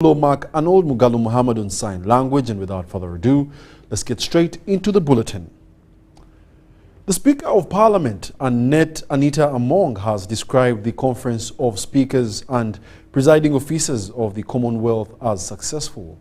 Mark Arnold Wadulo Muhammad on sign language, and without further ado, let's get straight into the bulletin. The Speaker of Parliament, Anita Among, has described the Conference of Speakers and Presiding Officers of the Commonwealth as successful,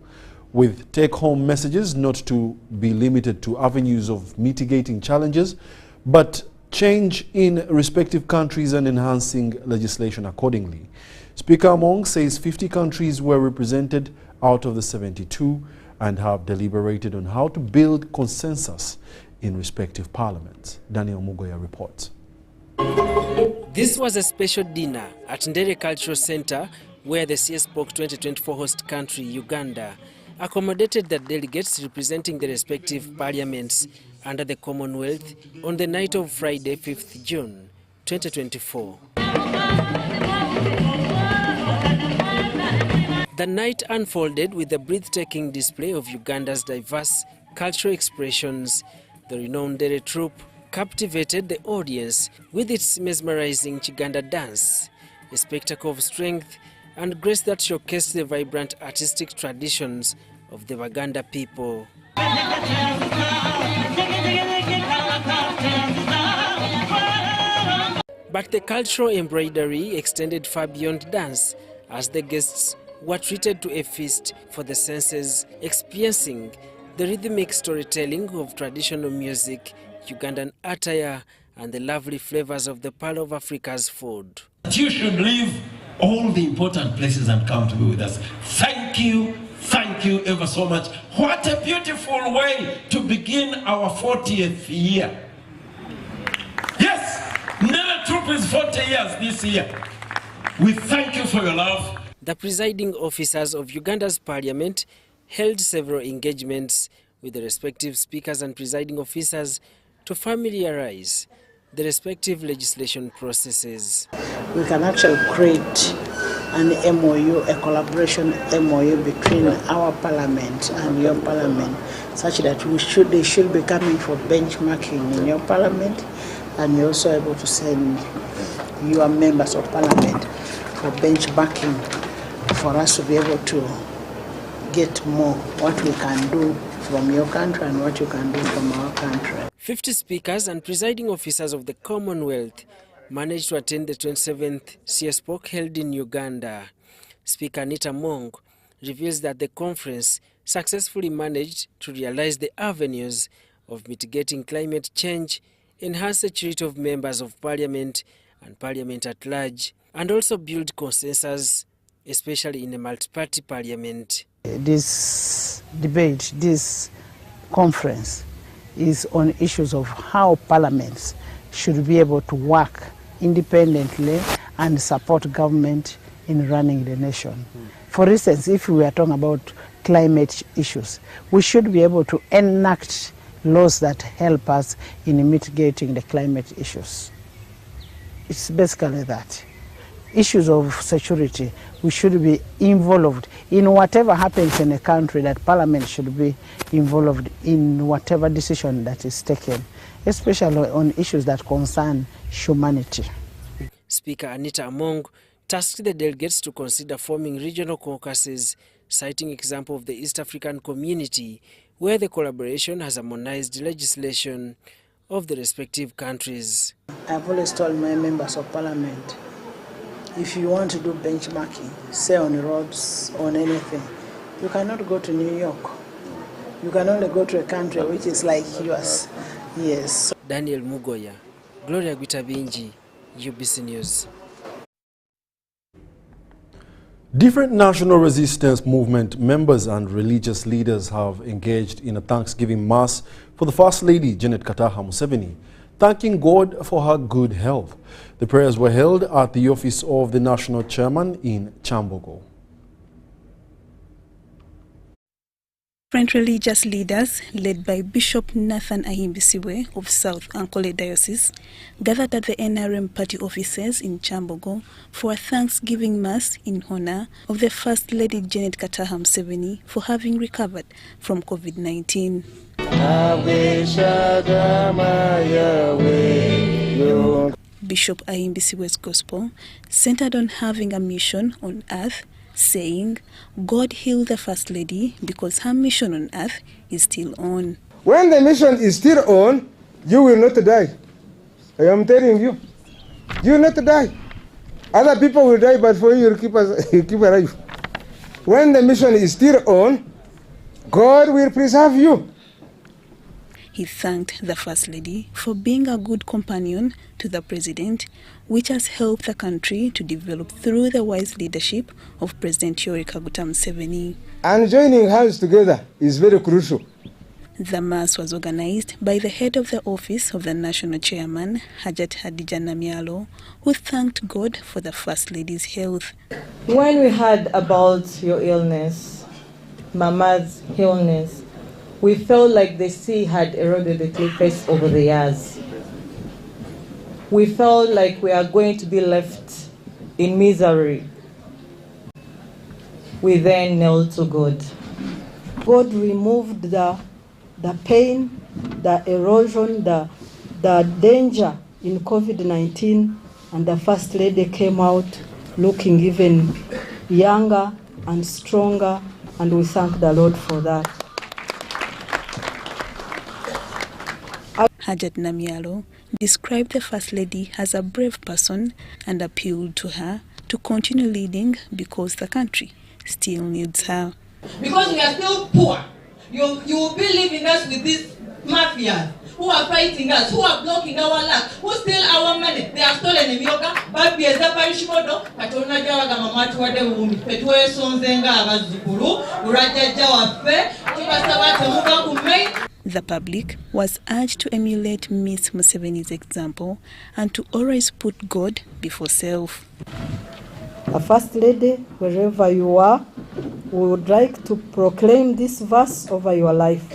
with take-home messages not to be limited to avenues of mitigating challenges, but change in respective countries and enhancing legislation accordingly. Speaker Among says 50 countries were represented out of the 72 and have deliberated on how to build consensus in respective parliaments. Daniel Mugoya reports. This was a special dinner at Ndere Cultural Center where the CSPOC 2024 host country, Uganda, accommodated the delegates representing the respective parliaments under the Commonwealth on the night of Friday, 5th June 2024. The night unfolded with a breathtaking display of Uganda's diverse cultural expressions. The renowned Ndere troupe captivated the audience with its mesmerizing Chiganda dance, a spectacle of strength and grace that showcased the vibrant artistic traditions of the Baganda people. But the cultural embroidery extended far beyond dance, as the guests were treated to a feast for the senses, experiencing the rhythmic storytelling of traditional music, Ugandan attire, and the lovely flavors of the Pearl of Africa's food. You should leave all the important places and come to be with us. Thank you ever so much. What a beautiful way to begin our 40th year. Yes, Ndere Troop is 40 years this year. We thank you for your love. The presiding officers of Uganda's parliament held several engagements with the respective speakers and presiding officers to familiarize the respective legislation processes. We can actually create an MOU, a collaboration MOU between our parliament and your parliament, such that they should be coming for benchmarking in your parliament, and you're also able to send your members of parliament for benchmarking, for us to be able to get more what we can do from your country and what you can do from our country. 50 speakers and presiding officers of the Commonwealth managed to attend the 27th CSPOC held in Uganda. Speaker Anita Among reveals that the conference successfully managed to realize the avenues of mitigating climate change, enhance the security of members of parliament and parliament at large, and also build consensus, especially in a multi-party parliament. This debate, this conference, is on issues of how parliaments should be able to work independently and support government in running the nation. For instance, if we are talking about climate issues, we should be able to enact laws that help us in mitigating the climate issues. It's basically that. Issues of security, we should be involved in whatever happens in a country, that parliament should be involved in whatever decision that is taken, especially on issues that concern humanity. Speaker Anita Among tasked the delegates to consider forming regional caucuses, citing example of the East African community, where the collaboration has harmonized legislation of the respective countries. I've always told my members of parliament, if you want to do benchmarking, say on roads, on anything, you cannot go to New York. You can only go to a country which is like yours. Yes. Daniel Mugoya, Gloria Gwitabinji, UBC News. Different national resistance movement members and religious leaders have engaged in a Thanksgiving Mass for the First Lady, Janet Kataha Museveni, thanking God for her good health. The prayers were held at the office of the National Chairman in Kyambogo. Different religious leaders, led by Bishop Nathan Ahimbisiwe of South Ankole Diocese, gathered at the NRM party offices in Kyambogo for a Thanksgiving Mass in honor of the First Lady Janet Kataha Museveni for having recovered from COVID-19. Bishop Ahimbisiwe's gospel centered on having a mission on earth saying God heal the First Lady because her mission on earth is still on. When the mission is still on, you will not die. I am telling you. You will not die. Other people will die, but for you, you keep alive. When the mission is still on, God will preserve you. He thanked the First Lady for being a good companion to the President, which has helped the country to develop through the wise leadership of President Yoweri Kaguta Museveni. And joining hands together is very crucial. The Mass was organized by the head of the office of the National Chairman, Hajat Hadija Namyalo, who thanked God for the First Lady's health. When we heard about your illness, Mama's illness, we felt like the sea had eroded the cliff face over the years. We felt like we are going to be left in misery. We then knelt to God. God removed the pain, the erosion, the danger in COVID-19, and the First Lady came out looking even younger and stronger, and we thank the Lord for that. Hajat Namyalo described the First Lady as a brave person and appealed to her to continue leading because the country still needs her. Because we are still poor. You will be leaving us with these mafias who are fighting us, who are blocking our land, who steal our money. They are stolen in yoga, but we are parishimodo, Patona Jawaga Mamatu Wade Petue Sonzenga Abazukuru, Uraja Jawafe, Kibasawata Muga Kumei. The public was urged to emulate Miss Museveni's example and to always put God before self. The First Lady, wherever you are, we would like to proclaim this verse over your life,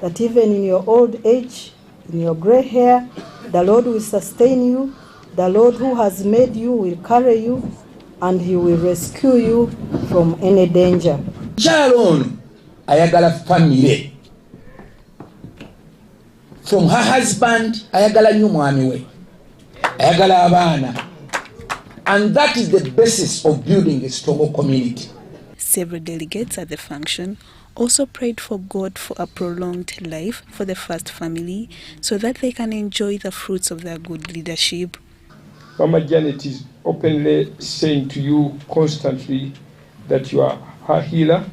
that even in your old age, in your gray hair, the Lord will sustain you, the Lord who has made you will carry you, and He will rescue you from any danger. Sharon, ayagala family. From her husband, ayagala nyumwami we, ayagala abana. And that is the basis of building a stronger community. Several delegates at the function also prayed for God for a prolonged life for the First family so that they can enjoy the fruits of their good leadership. Mama Janet is openly saying to you constantly that you are her healer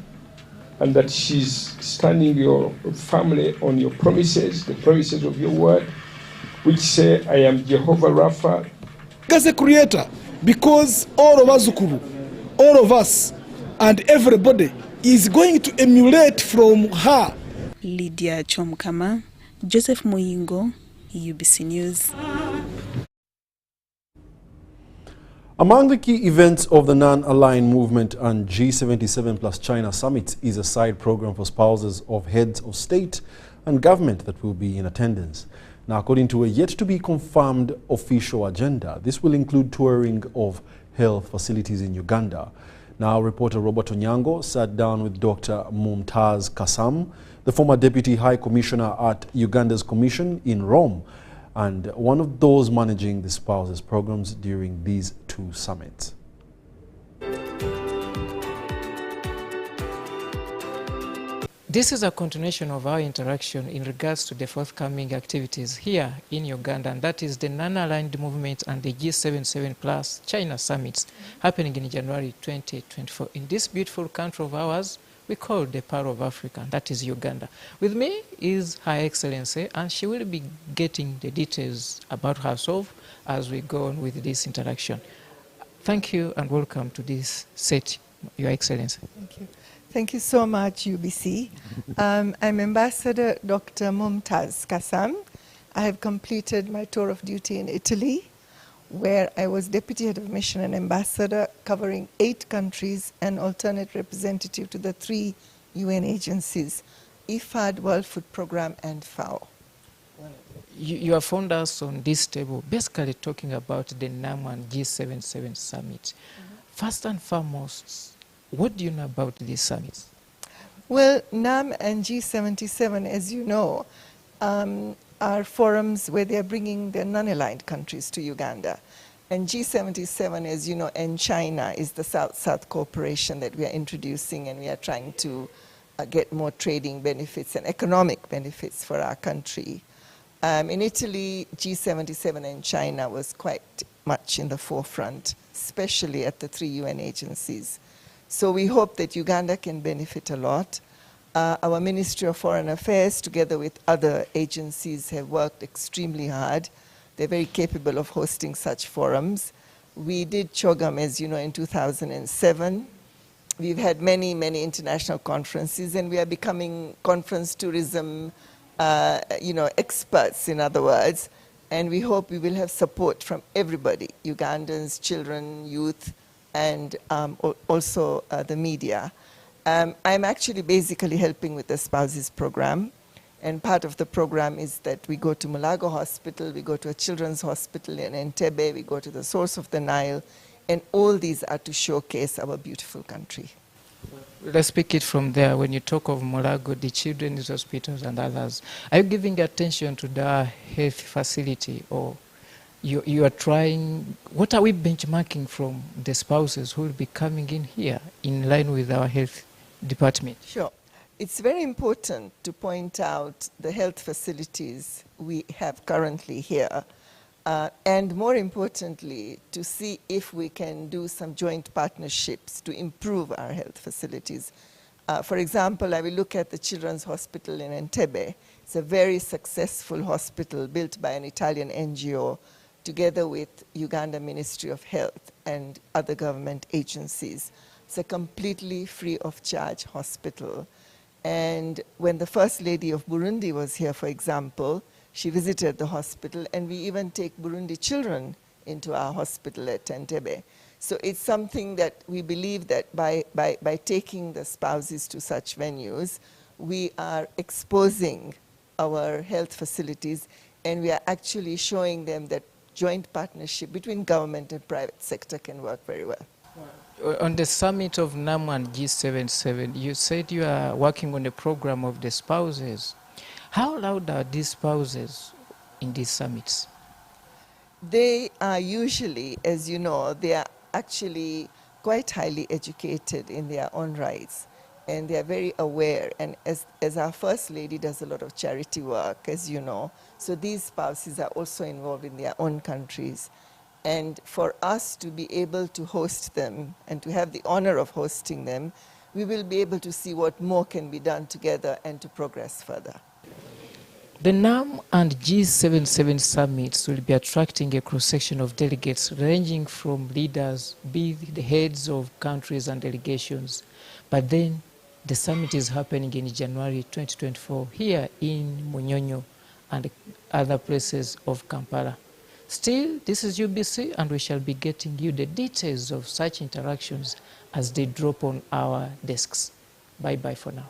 and that she's standing your family on your promises, the promises of your word, which say, I am Jehovah Rapha. As a creator, because all of us, all of us, and everybody is going to emulate from her. Lydia Chomkama, Joseph Muyingo, UBC News. Among the key events of the Non-Aligned Movement and G77 plus China Summit is a side program for spouses of heads of state and government that will be in attendance. Now, according to a yet-to-be-confirmed official agenda, this will include touring of health facilities in Uganda. Now, reporter Robert Onyango sat down with Dr. Mumtaz Kassam, the former Deputy High Commissioner at Uganda's Commission in Rome, and one of those managing the spouses programs during these two summits. This is a continuation of our interaction in regards to the forthcoming activities here in Uganda, and that is the Non-Aligned Movement and the G77 plus China Summits happening in January 2024 in this beautiful country of ours we call the Pearl of Africa, that is Uganda. With me is Her Excellency, and she will be getting the details about herself as we go on with this interaction. Thank you and welcome to this set, Your Excellency. Thank you. Thank you so much, UBC. I'm Ambassador Dr. Mumtaz Kassam. I have completed my tour of duty in Italy, where I was Deputy Head of Mission and Ambassador, covering 8 countries and alternate representative to the 3 UN agencies, IFAD, World Food Programme, and FAO. You have found us on this table, basically talking about the NAM and G77 Summit. First and foremost, what do you know about these summits? Well, NAM and G77, as you know, are forums where they are bringing the non-aligned countries to Uganda. And G77, as you know, and China is the South-South cooperation that we are introducing, and we are trying to get more trading benefits and economic benefits for our country. In Italy, G77 and China was quite much in the forefront, especially at the 3 UN agencies. So we hope that Uganda can benefit a lot. Our Ministry of Foreign Affairs, together with other agencies, have worked extremely hard. They're very capable of hosting such forums. We did CHOGM, as you know, in 2007. We've had many, many international conferences, and we are becoming conference tourism, experts, in other words. And we hope we will have support from everybody, Ugandans, children, youth, and also the media. I'm actually basically helping with the Spouses program. And part of the program is that we go to Mulago Hospital, we go to a children's hospital in Entebbe, we go to the source of the Nile, and all these are to showcase our beautiful country. Let's pick it from there. When you talk of Mulago, the children's hospitals and others, are you giving attention to the health facility, or you are trying, what are we benchmarking from the spouses who will be coming in here in line with our health department? Sure. It's very important to point out the health facilities we have currently here, and more importantly, to see if we can do some joint partnerships to improve our health facilities. For example, I will look at the Children's Hospital in Entebbe. It's a very successful hospital built by an Italian NGO together with Uganda Ministry of Health and other government agencies. It's a completely free of charge hospital. And when the First Lady of Burundi was here, for example, she visited the hospital, and we even take Burundi children into our hospital at Entebbe. So it's something that we believe that by taking the spouses to such venues, we are exposing our health facilities, and we are actually showing them that joint partnership between government and private sector can work very well. On the summit of NAM and G77, you said you are working on a program of the spouses. How loud are these spouses in these summits? They are usually, as you know, they are actually quite highly educated in their own rights, and they are very aware. And as our First Lady does a lot of charity work, as you know, so these spouses are also involved in their own countries. And for us to be able to host them and to have the honor of hosting them, we will be able to see what more can be done together and to progress further. The NAM and G77 summits will be attracting a cross-section of delegates ranging from leaders, be the heads of countries and delegations. But then the summit is happening in January 2024 here in Munyonyo and other places of Kampala. Still, this is UBC, and we shall be getting you the details of such interactions as they drop on our desks. Bye-bye for now.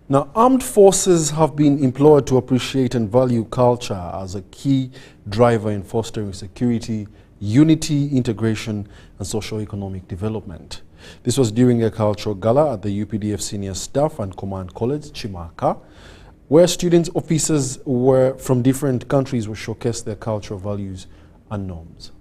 Now, armed forces have been employed to appreciate and value culture as a key driver in fostering security, unity, integration, and socio-economic development. This was during a cultural gala at the UPDF Senior Staff and Command College, Chimaka, where student officers from different countries were showcased their cultural values and norms.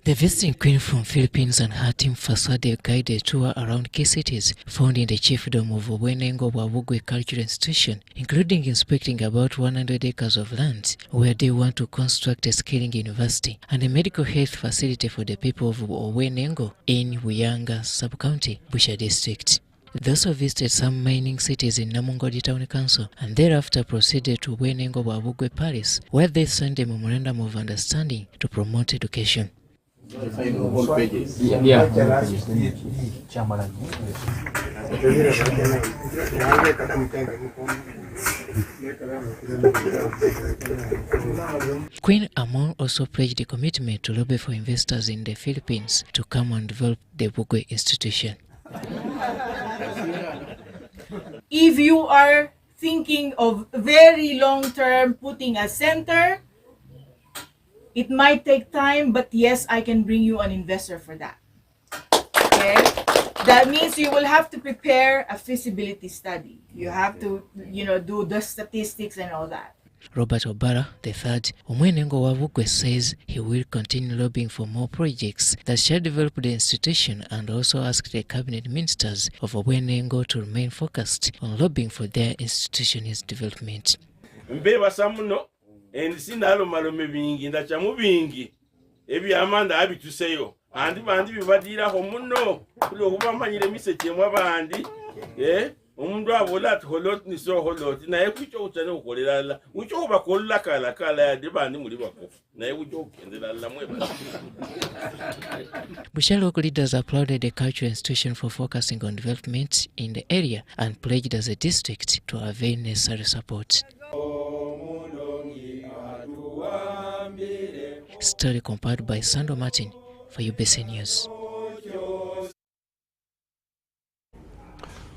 The visiting queen from Philippines and her team facade guided a tour around key cities found in the chiefdom of Obwenengo Wabugwe Cultural Institution, including inspecting about 100 acres of land where they want to construct a skilling university and a medical health facility for the people of Obwenengo in Wiyanga sub-county, Busha district. They also visited some mining cities in Namungodi Town Council and thereafter proceeded to Obwenengo Wabugwe Palace, where they signed a memorandum of understanding to promote education. Queen Amon also pledged a commitment to lobby for investors in the Philippines to come and develop the Bugwe institution. If you are thinking of very long-term putting a center, it might take time, but yes, I can bring you an investor for that. Okay? That means you will have to prepare a feasibility study. You have to, do the statistics and all that. Robert Obara III, Omwenengo wa Bugwe, says he will continue lobbying for more projects that shall develop the institution, and also ask the cabinet ministers of Omwenengo to remain focused on lobbying for their institution's development. Mbeba samuno ensinalo malome bingi ndachamu bingi ebi amanda abituseyo andi bandi bibadira ho muno kulo kubamanyire miseke mwa bandi umuntu abola holot ni so holot naye kucho utane ukolelala ucho bakolla kala ya dibandi muri bako naye ucho ukendelala mweba. Busha local leaders applauded the cultural institution for focusing on development in the area and pledged as a district to avail necessary support. Story compiled by Sandro Martin for UBC News.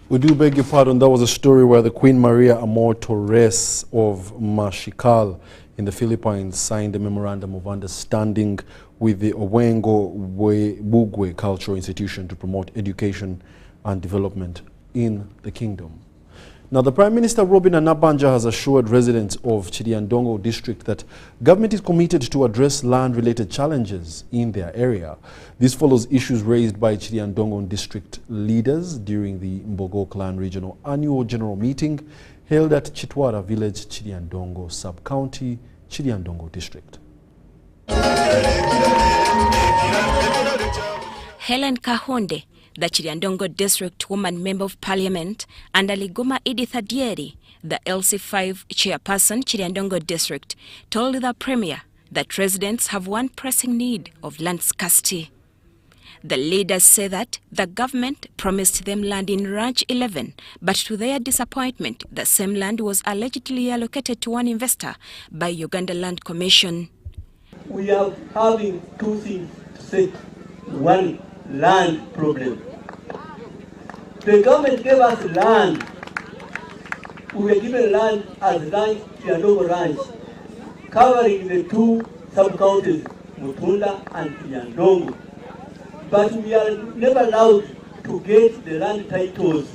We do beg your pardon, that was a story where the Queen Maria Amor Torres of Mashikal in the Philippines signed a memorandum of understanding with the Owengo Bugwe Cultural Institution to promote education and development in the kingdom. Now, the Prime Minister Robin Anabanja has assured residents of Chiriandongo district that government is committed to address land-related challenges in their area. This follows issues raised by Chiriandongo district leaders during the Mbogo Clan Regional Annual General Meeting held at Chitwara Village, Chiriandongo Sub-County, Chiriandongo district. Helen Kahonde, the Chiriandongo District Woman Member of Parliament, and Aligoma Edith Adieri, the LC5 Chairperson, Chiriandongo District, told the Premier that residents have one pressing need of land scarcity. The leaders say that the government promised them land in Ranch 11, but to their disappointment, the same land was allegedly allocated to one investor by Uganda Land Commission. We are having two things to say. One, land problem. The government gave us land. We were given land as Ranch, Chiriandongo Ranch, covering the two sub-counties, Mutunda and Chiriandongo. But we are never allowed to get the land titles.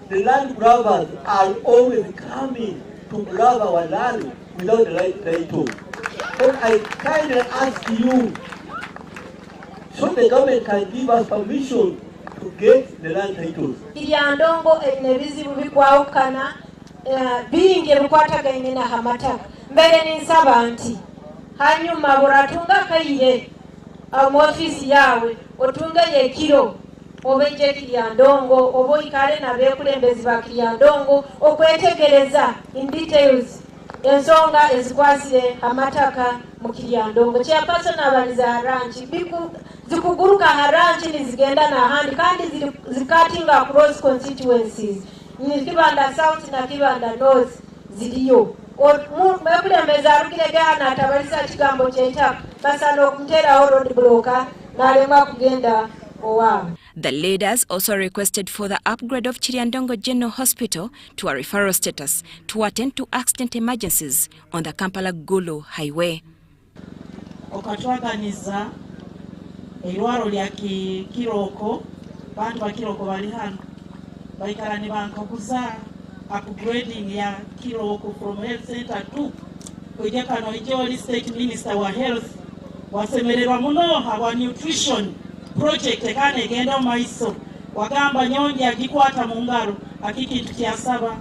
The land grabbers are always coming to grab our land without the right title. So I kindly ask you, so the government can give us permission to get the land titles. Chiriandongo ebizibu bikwawukana bingi ebikwataganye na hamataka mbere ninsaba nti hanyuma buratunga kayire mu ofisi yawe otunga yekiro obeje Chiriandongo obo ikale na bekulembezi ba Chiriandongo okwetegereza in details ensonga ezikwasire amataka mu Chiriandongo. Chairperson abaliza ranchi zikuguruka haranchi nizigenda na handi kandi zikatinga across constituencies ni Kibanda South na Kibanda North ziliyo mekulembeza arukire gana atabalisa kigambo kyetaka basano kumtera road blocker nalema kugenda owa. The leaders also requested for the upgrade of Chiriandongo General Hospital to a referral status to attend to accident emergencies on the Kampala-Gulu Highway. Okatwaganiza eirwaro lya Kiroko, bantu ba Kiroko bali hano baikala ne bankaguza upgrading ya Kiroko from health center to kujja kano ijoli state minister wa health wasemererwa muno hawa nutrition project ekana egenda maiso wagamba nyonja agikwata mu ngalo akikintu kyasaba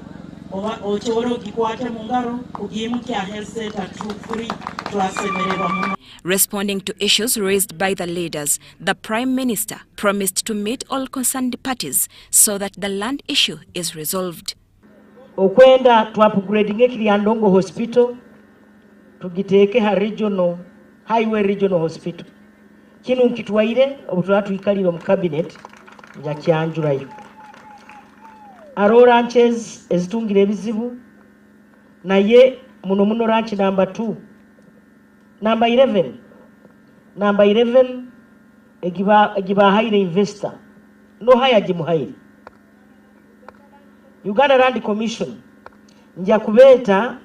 oba okyolo gikwate mu ngalo ugimukya health center free twasemererwa muno. Responding to issues raised by the leaders, the Prime Minister promised to meet all concerned parties so that the land issue is resolved. Okwenda to upgrading Chiriandongo Hospital tugiteeke ha regional highway regional hospital. Kino nkitwaire obutulatu ikaliro mu cabinet ya kyanjurayo. Aro ranches ezitungire ebizibu naye muno ranch number 2 number 11 egiba hire investor no haya jimuhairi Uganda Land Commission nja kubeta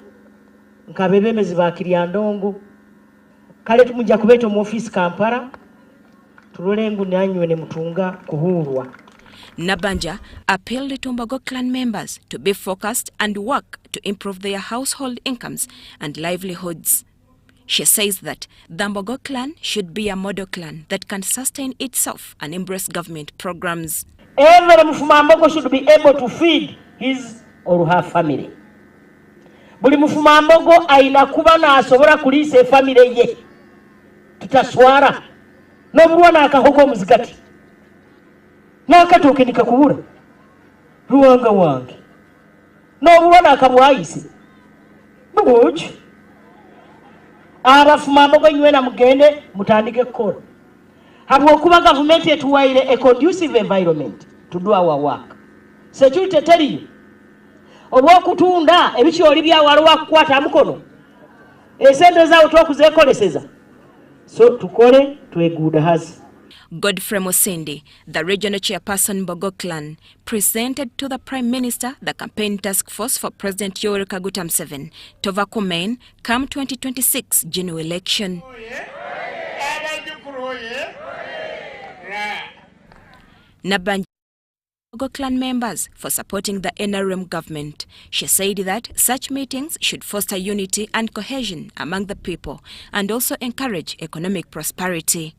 nkabebemezi ba Kiryandongo kale tumujja kubeta mu office Kampala tulolengu nanywe ne mutunga kuhurwa. Nabanja appealed to Mbogo clan members to be focused and work to improve their household incomes and livelihoods. She says that the Mbogo clan should be a model clan that can sustain itself and embrace government programs. Every Mfumambogo should be able to feed his or her family. Buli Mfumambogo aina kuba na asobora kulisa family ye. Tutaswara. No buwana akahogo muzigati. Nakatoke nikakubura. Ruwanga wange. No buwana akabuwaisi. Bugoji. Abafumambogo nywe na mugende mutandike kukola. Habwokuba government etuwaire a conducive environment to do our work. Security tell you. Obwokutunda ebikyoli bya walwa kukwata mukono. Esente za otokuzekoleseza. So tukole tweguda hazi. Godfrey Musindi, the regional chairperson Mbogo clan, presented to the Prime Minister the campaign task force for President Yoweri Kaguta Museveni to overcome come 2026 general election. Nabanja Mbogo clan members for supporting the NRM government. She said that such meetings should foster unity and cohesion among the people and also encourage economic prosperity.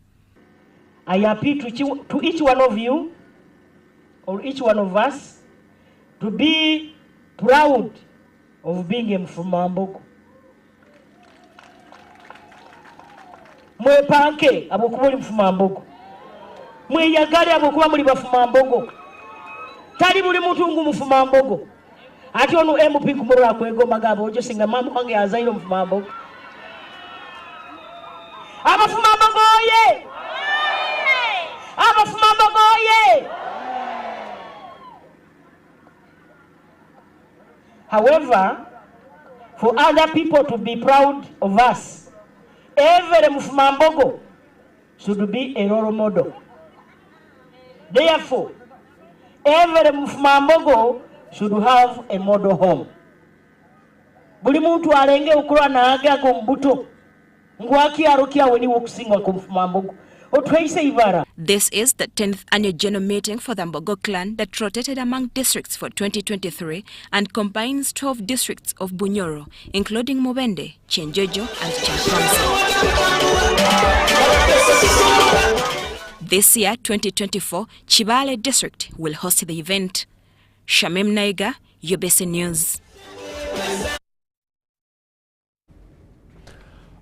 I appeal to each one of you or each one of us to be proud of being a Mfumambogo. Mwepanke abokuba Mfumambogo. Mweyagale abokuba muli Bafumambogo. Tali buli mutungu Mfumambogo. Ati onu MP kumurwa kwego magabo ojo singa mambo wange azairo Mfumambogo. Abafumambogo ye! Abafumambogo ye! However, for other people to be proud of us, every Mfumambogo should be a role model. Therefore, every Mfumambogo should have a model home. Buli muntu alenge ukura na aga gombuto. Ngwaki arukia weni wokusingwa ku Mfumambogo. This is the 10th annual general meeting for the Mbogo clan that rotated among districts for 2023 and combines 12 districts of Bunyoro, including Mubende, Chenjojo and Chankamsa. This year, 2024, Chibale district will host the event. Shamim Naiga, UBC News.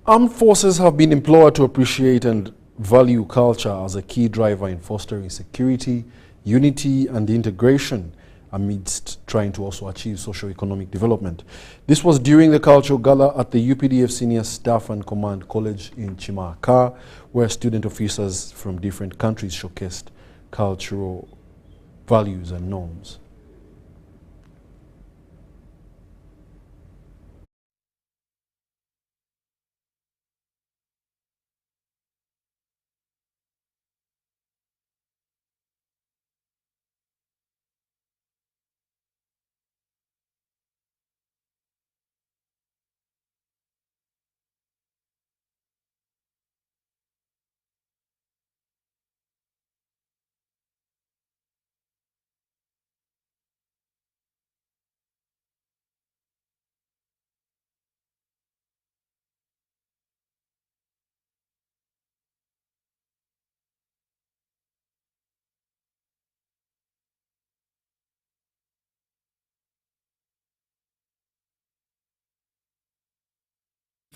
Armed forces have been implored to appreciate and value culture as a key driver in fostering security, unity and integration amidst trying to also achieve socio-economic development. This was during the cultural gala at the UPDF Senior Staff and Command College in Chimaka, where student officers from different countries showcased cultural values and norms.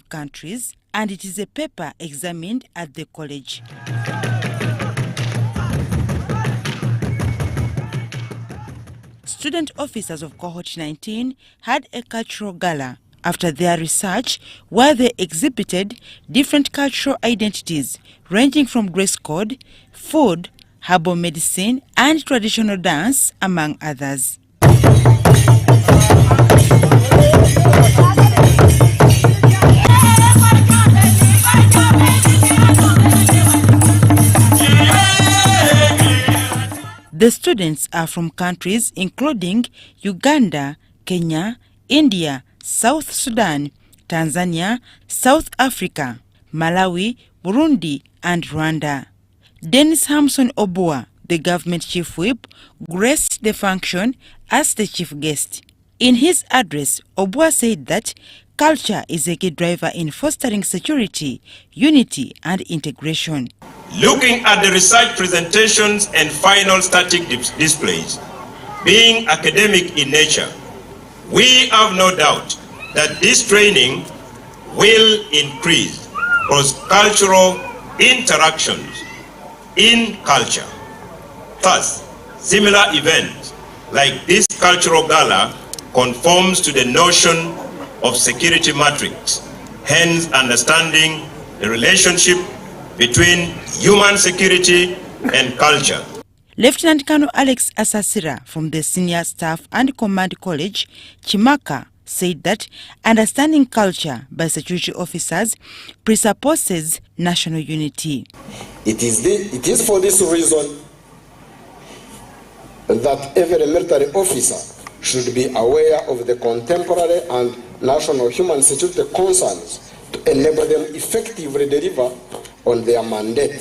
Countries, and it is a paper examined at the college. Student officers of cohort 19 had a cultural gala after their research where they exhibited different cultural identities ranging from dress code, food, herbal medicine and traditional dance, among others. students are from countries including Uganda, Kenya, India, South Sudan, Tanzania, South Africa, Malawi, Burundi, and Rwanda. Dennis Hamson Obua, the government chief whip, graced the function as the chief guest. In his address, Obua said that culture is a key driver in fostering security, unity, and integration. Looking at the research presentations and final static displays, being academic in nature, we have no doubt that this training will increase cross-cultural interactions in culture. Thus, similar events like this cultural gala conforms to the notion of security matrix, hence understanding the relationship between human security and culture. Lieutenant Colonel Alex Asasira from the Senior Staff and Command College, Chimaka, said that understanding culture by security officers presupposes national unity. It is for this reason that every military officer should be aware of the contemporary and national human security concerns to enable them effectively deliver on their mandate,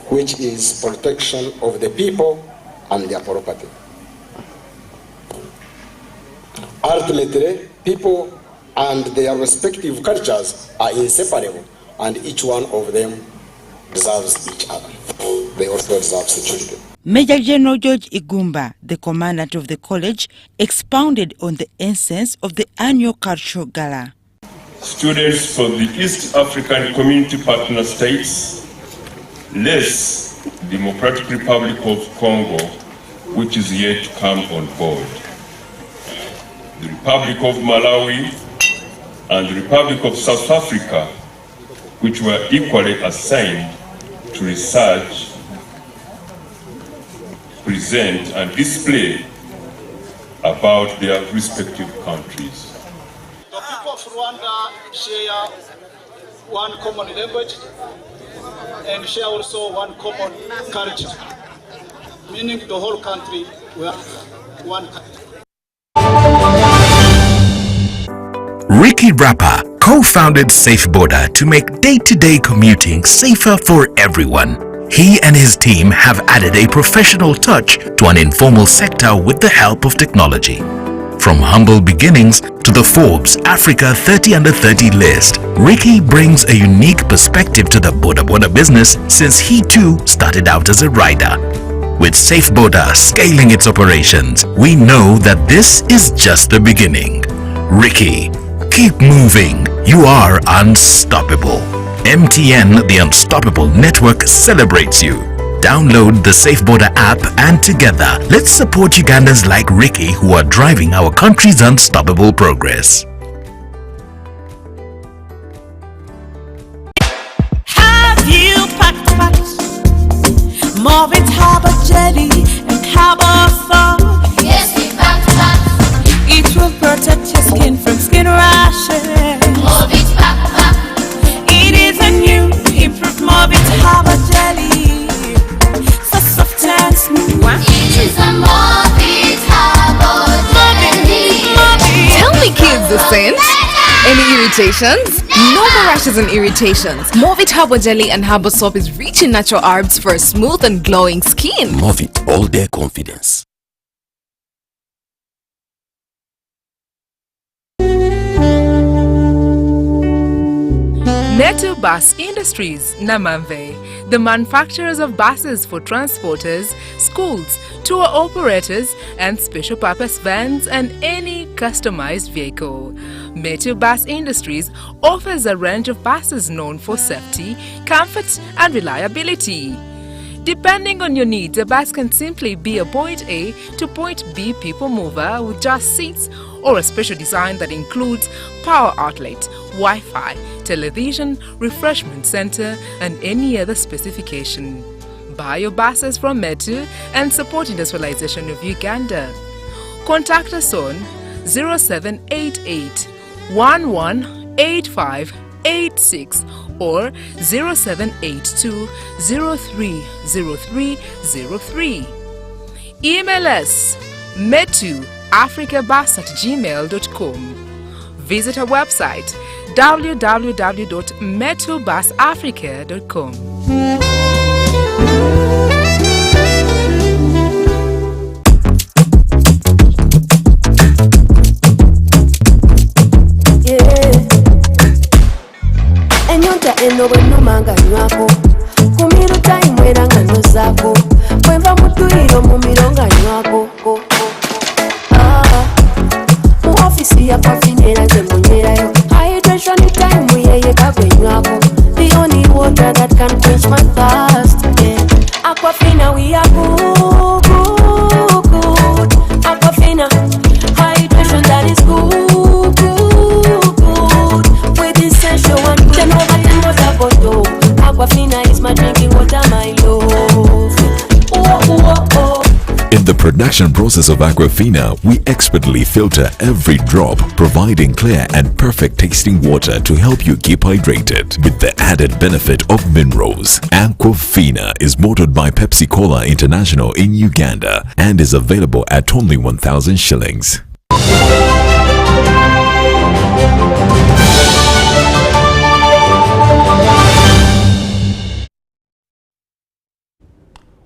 which is protection of the people and their property. Ultimately, people and their respective cultures are inseparable, and each one of them deserves each other. They also deserve security. Major General George Igumba, the commandant of the college, expounded on the essence of the annual cultural gala. Students from the East African Community Partner States, less Democratic Republic of Congo, which is yet to come on board, the Republic of Malawi, and the Republic of South Africa, which were equally assigned to research, present, and display about their respective countries. The people of Rwanda share one common language and share also one common culture, meaning the whole country we are one country. Ricky Rapper co-founded Safe Border to make day-to-day commuting safer for everyone. He and his team have added a professional touch to an informal sector with the help of technology. From humble beginnings to the Forbes Africa 30 Under 30 list, Ricky brings a unique perspective to the Boda business since he too started out as a rider. With Safe Border scaling its operations, we know that this is just the beginning. Ricky, keep moving. You are unstoppable. MTN, the Unstoppable Network, celebrates you. Download the Safe Border app and together, let's support Ugandans like Ricky who are driving our country's unstoppable progress. Have you packed more with Harbour jelly and Harbour soap? Yes, we packed. It will protect your skin from skin rashes. More with pack. It is a new improved Morbid Harbour jelly, so soft and smooth. It is a Morbid Harbour jelly. Tell me, kids, the scent. Any irritations? No more rashes and irritations. Movit Harbour Jelly and Harbour Soap is rich in natural herbs for a smooth and glowing skin. Movit, all their confidence. Metu Bus Industries, Namamve, the manufacturers of buses for transporters, schools, tour operators, and special purpose vans and any customized vehicle. Metu Bus Industries offers a range of buses known for safety, comfort, and reliability. Depending on your needs, a bus can simply be a point A to point B people mover with just seats, or a special design that includes power outlet, Wi-Fi, television, refreshment center, and any other specification. Buy your buses from Metu and support industrialization of Uganda. Contact us on 0788 118586 or 0782 030303. Email us metuafricabus@gmail.com. Visit our website www.metubusafrica.com. Enyonta eno bwenumanga nywako kumiru time era nga nozako bwenva mutuiro mumiro nga nywako mu ofisi ya kwafinera nze munyerayo hydration time yeye kagwenywako the only water that can quench my thirst, yeah. Aquafina we are good, good. Aquafina hydration that is good, good. With essential and good. 10 over 10 water bottle. Aquafina is my drinking water, my love. In the production process of Aquafina, we expertly filter every drop, providing clear and perfect tasting water to help you keep hydrated with the added benefit of minerals. Aquafina is motored by Pepsi Cola International in Uganda and is available at only 1,000 shillings.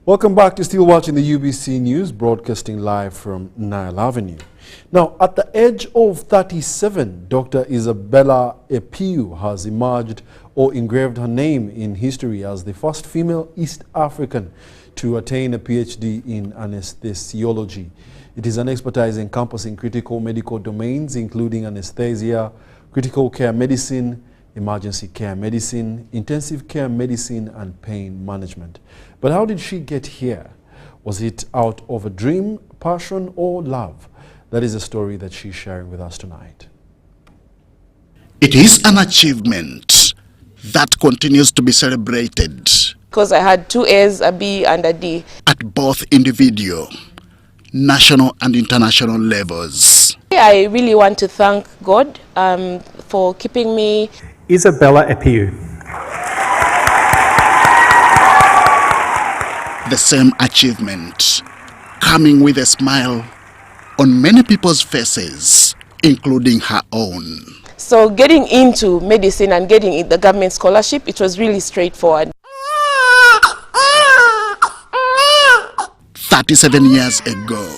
Welcome back. You're still watching the UBC News, broadcasting live from Nile Avenue. Now, at the age of 37, Dr. Isabella Epiu has emerged or engraved her name in history as the first female East African to attain a PhD in anesthesiology. It is an expertise encompassing critical medical domains, including anesthesia, critical care medicine, emergency care medicine, intensive care medicine, and pain management. But how did she get here? Was it out of a dream, passion, or love? That is a story that she's sharing with us tonight. It is an achievement that continues to be celebrated. Because I had 2 A's, a B, and a D. At both individual, national, and international levels. I really want to thank God for keeping me. Isabella Epiu. The same achievement, coming with a smile on many people's faces, including her own. So getting into medicine and getting the government scholarship, it was really straightforward. 37 years ago,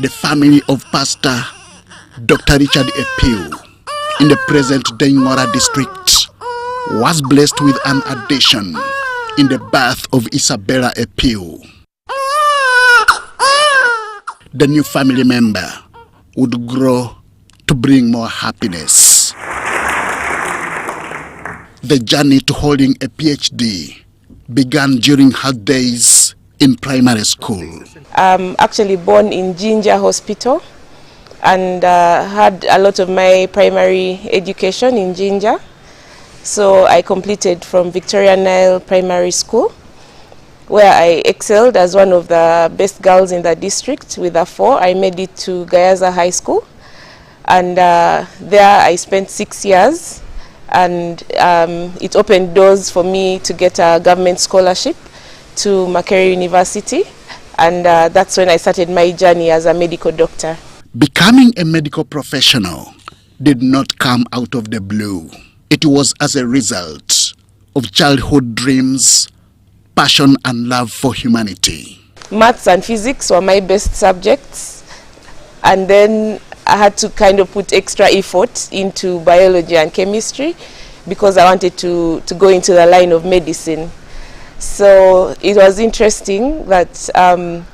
the family of Pastor Dr. Richard Epiu in the present Dengora district was blessed with an addition in the birth of Isabella Epiu. The new family member would grow to bring more happiness. The journey to holding a PhD began during her days in primary school. I'm actually born in Jinja Hospital and had a lot of my primary education in Jinja. So I completed from Victoria Nile Primary School, where I excelled as one of the best girls in the district. With a 4, I made it to Gayaza High School, and there I spent 6 years, and it opened doors for me to get a government scholarship to Makerere University, and that's when I started my journey as a medical doctor. Becoming a medical professional did not come out of the blue. It was as a result of childhood dreams, passion, and love for humanity. Maths and physics were my best subjects, and then I had to kind of put extra effort into biology and chemistry because I wanted to go into the line of medicine. So it was interesting that I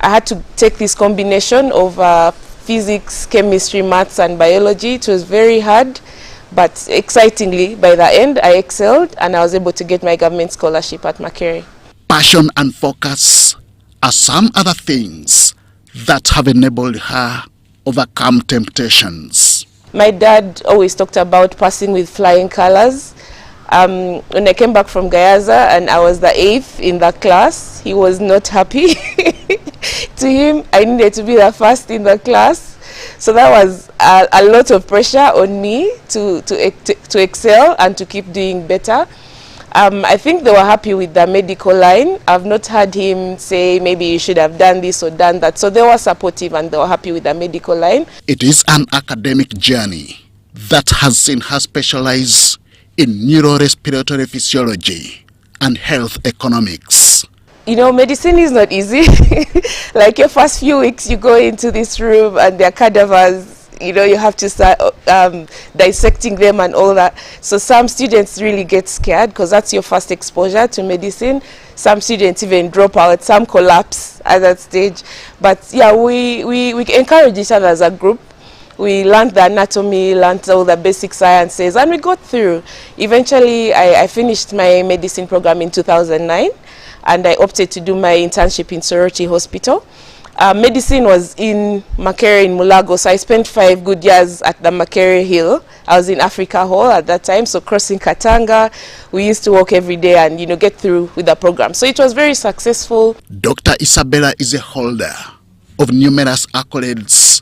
had to take this combination of physics, chemistry, maths, and biology. It was very hard, but excitingly, by the end, I excelled and I was able to get my government scholarship at Makerere. Passion and focus are some other things that have enabled her overcome temptations. My dad always talked about passing with flying colors. When I came back from Gayaza and I was the 8th in the class, he was not happy. To him, I needed to be the first in the class. So that was a lot of pressure on me to excel and to keep doing better. I think they were happy with the medical line. I've not heard him say maybe you should have done this or done that. So they were supportive and they were happy with the medical line. It is an academic journey that has seen her specialize in neurorespiratory physiology and health economics. You know, medicine is not easy. Like your first few weeks, you go into this room and there are cadavers. You know, you have to start dissecting them and all that. So some students really get scared because that's your first exposure to medicine. Some students even drop out, some collapse at that stage. But yeah, we encourage each other as a group. We learned the anatomy, learned all the basic sciences, and we got through. Eventually, I finished my medicine program in 2009, and I opted to do my internship in Sorority Hospital. Medicine was in Makere in Mulago, so I spent 5 good years at the Makere Hill. I was in Africa Hall at that time, so crossing Katanga. We used to walk every day and, you know, get through with the program. So it was very successful. Dr. Isabella is a holder of numerous accolades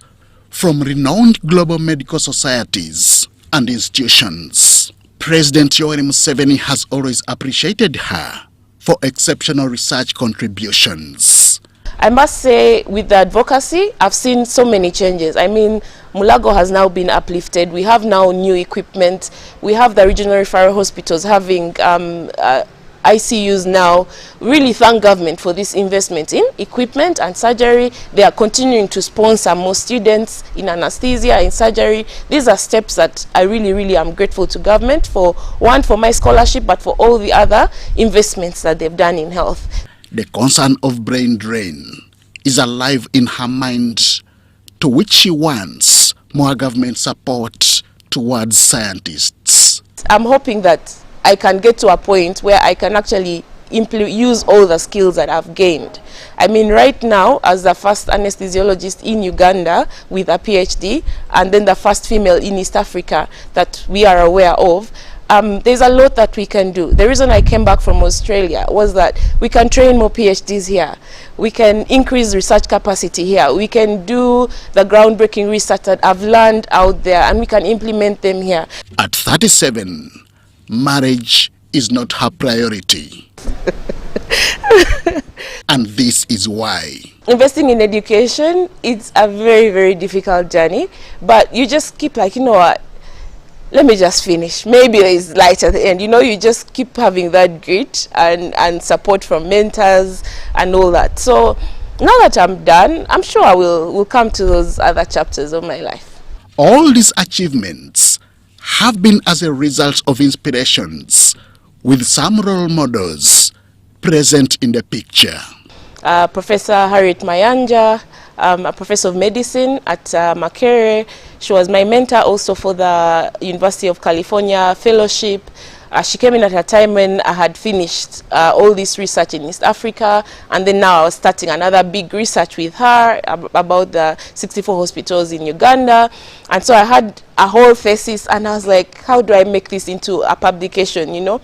from renowned global medical societies and institutions. President Yoweri Museveni has always appreciated her for exceptional research contributions. I must say, with the advocacy, I've seen so many changes. I mean, Mulago has now been uplifted. We have now new equipment. We have the regional referral hospitals having ICUs now. Really thank government for this investment in equipment and surgery. They are continuing to sponsor more students in anesthesia, in surgery. These are steps that I really am grateful to government for. One, for my scholarship, but for all the other investments that they've done in health. The concern of brain drain is alive in her mind, to which she wants more government support towards scientists. I'm hoping that I can get to a point where I can actually use all the skills that I've gained. I mean, right now, as the first anesthesiologist in Uganda with a PhD, and then the first female in East Africa that we are aware of, there's a lot that we can do. The reason I came back from Australia was that we can train more PhDs here. We can increase research capacity here. We can do the groundbreaking research that I've learned out there, and we can implement them here. At 37, marriage is not her priority. And this is why. Investing in education, it's a very difficult journey, but you just keep like, you know what, let me just finish. Maybe there is light at the end. You know, you just keep having that grit and support from mentors and all that. So now that I'm done, I'm sure I will come to those other chapters of my life. All these achievements have been as a result of inspirations, with some role models present in the picture. Professor Harriet Mayanja, a professor of medicine at Makere. She was my mentor also for the University of California fellowship. She came in at a time when I had finished all this research in East Africa, and then now I was starting another big research with her about the 64 hospitals in Uganda. And so I had a whole thesis, and I was like, how do I make this into a publication, you know?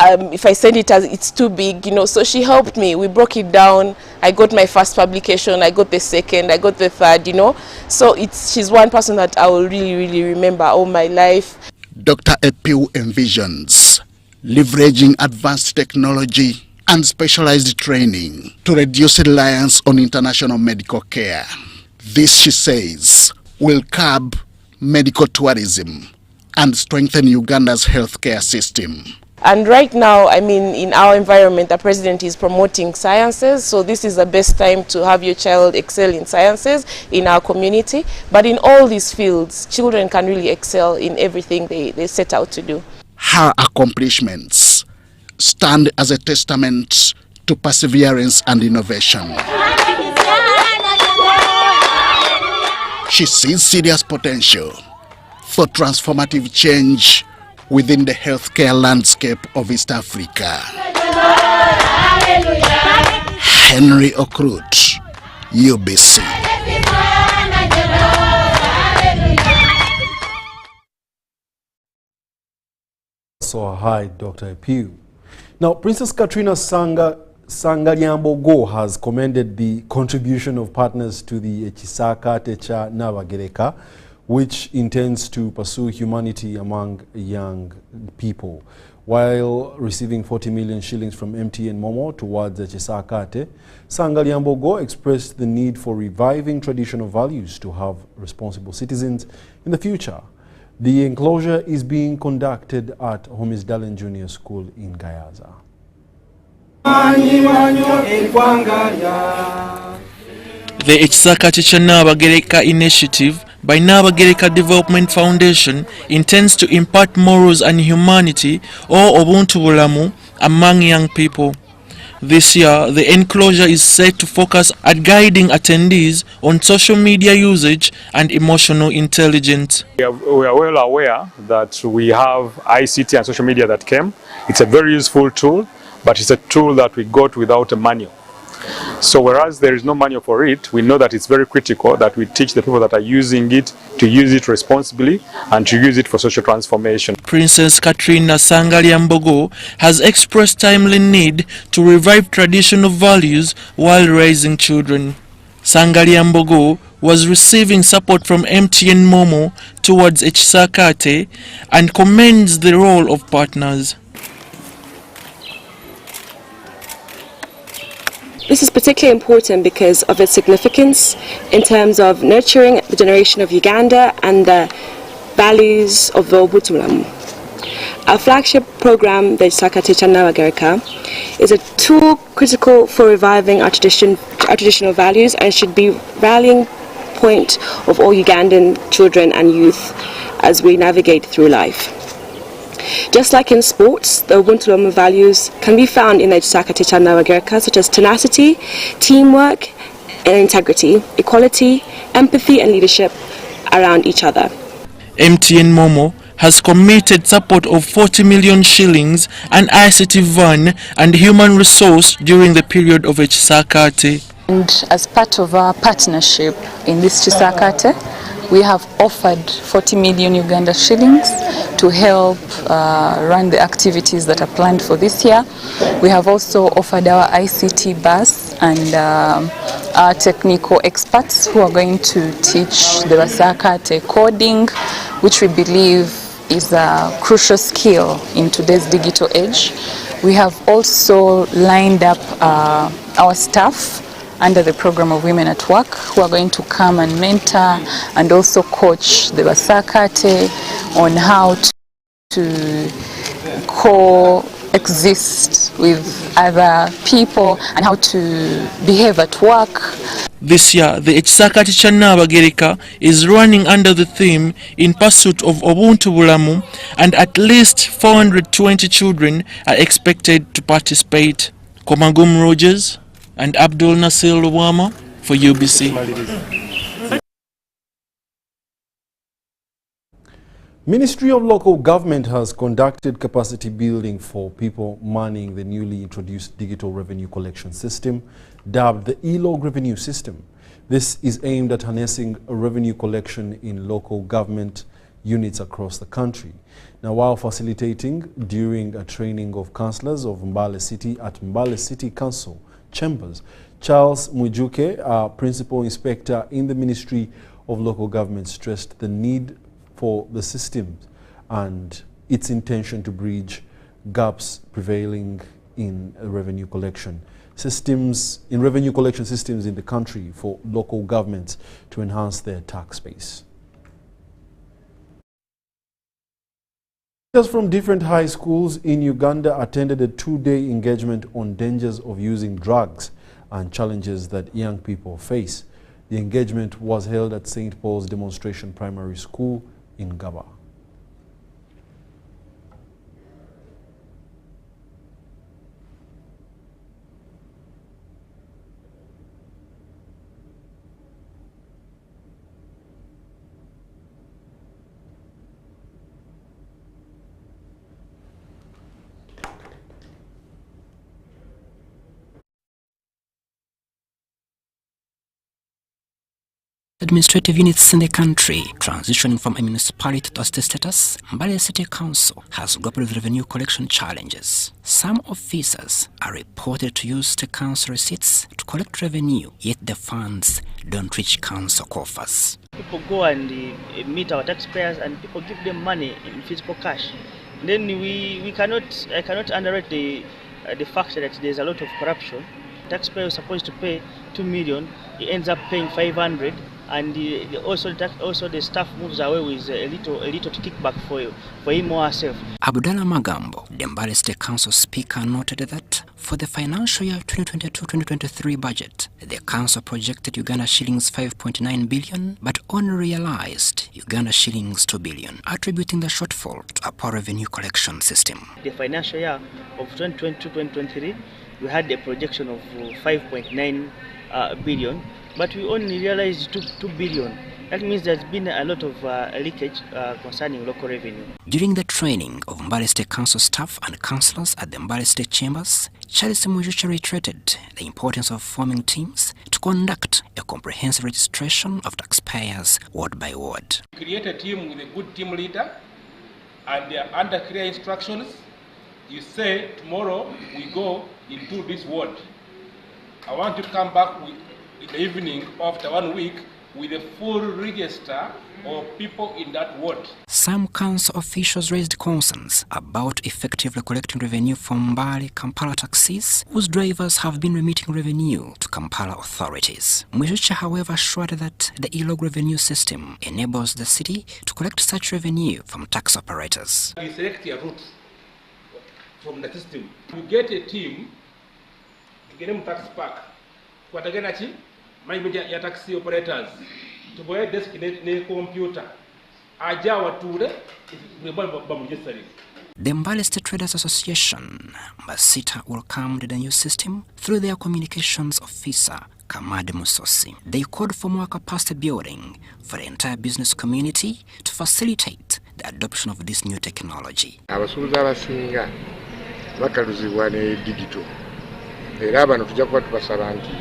If I send it as it's too big, you know, so she helped me. We broke it down. I got my first publication, I got the second, I got the third, you know. So she's one person that I will really remember all my life. Dr. Epiu envisions leveraging advanced technology and specialized training to reduce reliance on international medical care. This, she says, will curb medical tourism and strengthen Uganda's healthcare system. And right now, I mean, in our environment, the president is promoting sciences, so this is the best time to have your child excel in sciences in our community. But in all these fields, children can really excel in everything they set out to do. Her accomplishments stand as a testament to perseverance and innovation. She sees serious potential for transformative change within the healthcare landscape of East Africa. Henry Okrut, UBC. So hi, Dr. Epiu. Now, Princess Katrina Sangalyambogo has commended the contribution of partners to the Echisaka Techa Nabagereka, which intends to pursue humanity among young people. While receiving 40 million shillings from MTN Momo towards the Chisakate, Sangaliambogo expressed the need for reviving traditional values to have responsible citizens in the future. The enclosure is being conducted at Homies Dalen Junior School in Gayaza. The Ichisakate Nabagereka initiative by Nabagereka Development Foundation intends to impart morals and humanity or Ubuntu Bulamu among young people. This year, the enclosure is set to focus at guiding attendees on social media usage and emotional intelligence. We are well aware that we have ICT and social media that came. It's a very useful tool, but it's a tool that we got without a manual. So whereas there is no manual for it, we know that it's very critical that we teach the people that are using it to use it responsibly and to use it for social transformation. Princess Katrina Sangaliambogo has expressed timely need to revive traditional values while raising children. Sangaliambogo was receiving support from MTN Momo towards Ichisakate and commends the role of partners. This is particularly important because of its significance in terms of nurturing the generation of Uganda and the values of the Ubuntu. Our flagship program, the Ichisakate Nabagereka, is a tool critical for reviving our traditional values and should be rallying point of all Ugandan children and youth as we navigate through life. Just like in sports, the Ubuntu values can be found in the Ichisakate Nabagereka, such as tenacity, teamwork and integrity, equality, empathy and leadership around each other. MTN Momo has committed support of 40 million shillings, an ICT van and human resource during the period of Ichisakate. And as part of our partnership in this Ichisakate, we have offered 40 million Uganda shillings to help run the activities that are planned for this year. We have also offered our ICT bus and our technical experts who are going to teach the Ichisakate coding, which we believe is a crucial skill in today's digital age. We have also lined up our staff under the program of Women at Work, who are going to come and mentor and also coach the Ichisakate on how to coexist with other people and how to behave at work. This year, the Ichisakate Nabagereka is running under the theme In Pursuit of Ubuntu Bulamu, and at least 420 children are expected to participate. Komagum Rogers and Abdul Nasir Luwama for UBC. Ministry of Local Government has conducted capacity building for people manning the newly introduced digital revenue collection system, dubbed the e-log revenue system. This is aimed at harnessing revenue collection in local government units across the country. Now, while facilitating during a training of councillors of Mbale City at Mbale City Council Chambers, Charles Mwijuke, our Principal Inspector in the Ministry of Local Government, stressed the need for the system and its intention to bridge gaps prevailing in revenue collection systems in the country for local governments to enhance their tax base. Teachers from different high schools in Uganda attended a two-day engagement on dangers of using drugs and challenges that young people face. The engagement was held at St. Paul's Demonstration Primary School in Gaba. Administrative units in the country transitioning from a municipality to a state status, Mbale City Council has grappled with revenue collection challenges. Some officers are reported to use state council receipts to collect revenue, yet the funds don't reach council coffers. People go and meet our taxpayers and people give them money in physical cash. Then I cannot underrate the fact that there's a lot of corruption. Taxpayer is supposed to pay 2 million, he ends up paying 500, and also the staff moves away with a little kickback for him or herself. Abdallah Magambo, the Mbale State Council Speaker, noted that for the financial year 2022-2023 budget, the council projected Uganda shillings 5.9 billion, but only realized Uganda shillings 2 billion, attributing the shortfall to a poor revenue collection system. The financial year of 2022-2023, we had a projection of 5.9 billion, but we only realized 2 billion. That means there's been a lot of leakage concerning local revenue. During the training of Mbale State Council staff and councillors at the Mbale State Chambers, Charles Mujucha reiterated the importance of forming teams to conduct a comprehensive registration of taxpayers ward by ward. Create a team with a good team leader, and they are under clear instructions. You say, tomorrow we go into this ward. I want to come back in the evening after 1 week with a full register of people in that ward. Some council officials raised concerns about effectively collecting revenue from Mbale Kampala taxis, whose drivers have been remitting revenue to Kampala authorities. Mwijucha, however, assured that the e-log revenue system enables the city to collect such revenue from tax operators. We select a route from the system. You get a team to get them tax park. What again, achi? My media taxi operators to go desk in computer. Ajawa today is the Mbale State Traders Association, Mbasita, welcomed the new system through their communications officer, Kamad Musosi. They called for more capacity building for the entire business community to facilitate the adoption of this new technology. Abasuubuzi abasinga bakaluzibwa ne digital. Era abantu tujja kuba tubasaba nti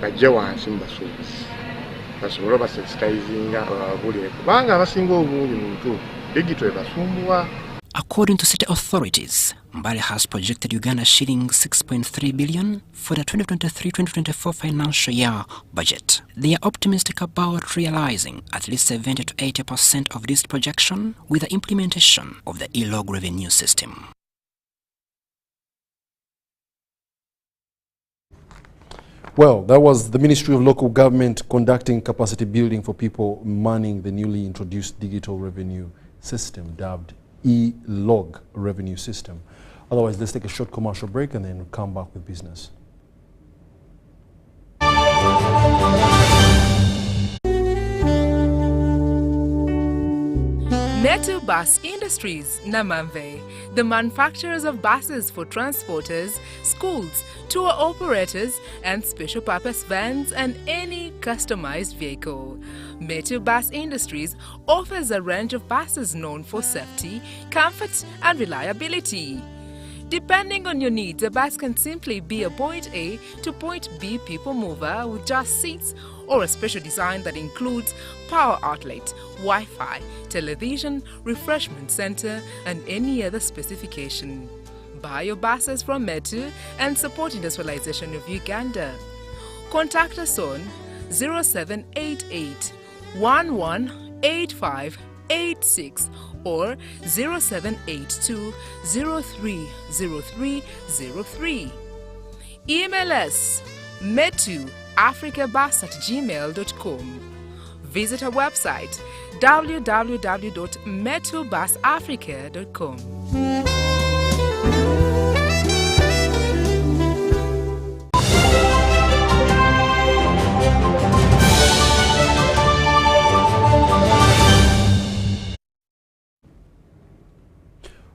bajje wansi mu basuubuzi basobole basensitizinga ababulire kubanga abasinga obungi mu ntu digital ebasumbuwa. According to city authorities, Mbale has projected Uganda shillings 6.3 billion for the 2023-2024 financial year budget. They are optimistic about realizing at least 70 to 80% of this projection with the implementation of the e-log revenue system. Well, that was the Ministry of Local Government conducting capacity building for people manning the newly introduced digital revenue system dubbed e-log revenue system. Otherwise, let's take a short commercial break and then come back with business. Metu Bus Industries, Namamve, the manufacturers of buses for transporters, schools, tour operators, and special purpose vans and any customized vehicle. Metu Bus Industries offers a range of buses known for safety, comfort, and reliability. Depending on your needs, a bus can simply be a point A to point B people mover with just seats, or a special design that includes power outlet, Wi-Fi, television, refreshment center, and any other specification. Buy your buses from Metu and support industrialization of Uganda. Contact us on 0788 118586 or 0782 030303. Email us metuafricabus@gmail.com. Visit our website www.metubusafrica.com.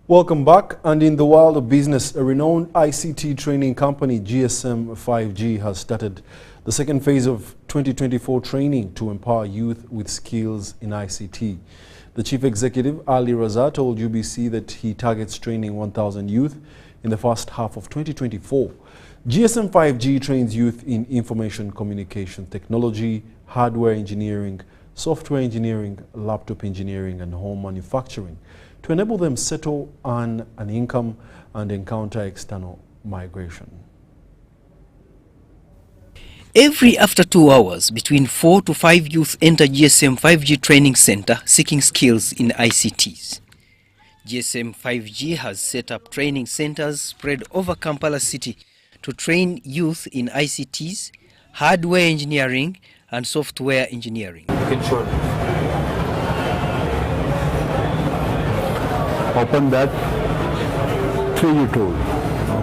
Welcome back. And in the world of business, a renowned ICT training company, GSM 5G, has started the second phase of 2024 training to empower youth with skills in ICT. The chief executive, Ali Raza, told UBC that he targets training 1,000 youth in the first half of 2024. GSM 5G trains youth in information communication technology, hardware engineering, software engineering, laptop engineering, and home manufacturing to enable them settle, earn an income, and encounter external migration. Every after 2 hours, between 4 to 5 youth enter GSM 5G training center seeking skills in ICTs. GSM 5G has set up training centers spread over Kampala city to train youth in ICTs, hardware engineering and software engineering. Open that 3U tool,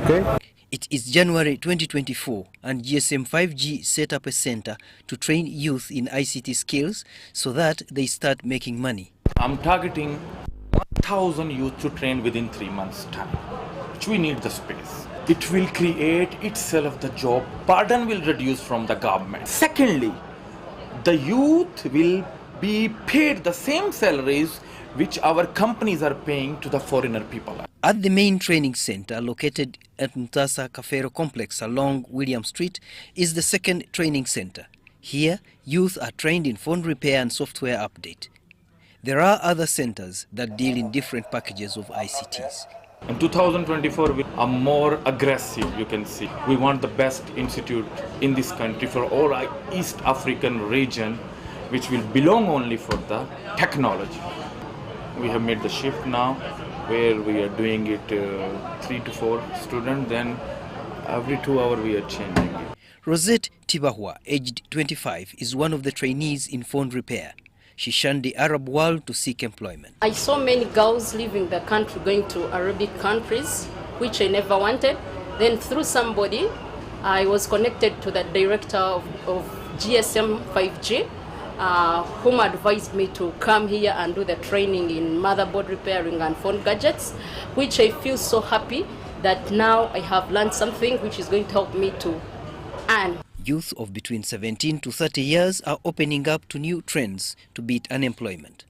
okay? It is January 2024 and GSM 5G set up a center to train youth in ICT skills so that they start making money. I'm targeting 1,000 youth to train within 3 months' time, which we need the space. It will create itself the job burden will reduce from the government. Secondly, the youth will be paid the same salaries which our companies are paying to the foreigner people. At the main training center located at Mutasa Kafero complex along William Street is the second training center. Here, youth are trained in phone repair and software update. There are other centers that deal in different packages of ICTs. In 2024, we are more aggressive, you can see. We want the best institute in this country for all our East African region, which will belong only for the technology. We have made the shift now, where we are doing it 3 to 4 students, then every 2 hours we are changing it. Rosette Tibahua, aged 25, is one of the trainees in phone repair. She shunned the Arab world to seek employment. I saw many girls leaving the country, going to Arabic countries, which I never wanted. Then through somebody, I was connected to the director of GSM 5G, whom advised me to come here and do the training in motherboard repairing and phone gadgets, which I feel so happy that now I have learned something which is going to help me to earn. Youth of between 17 to 30 years are opening up to new trends to beat unemployment.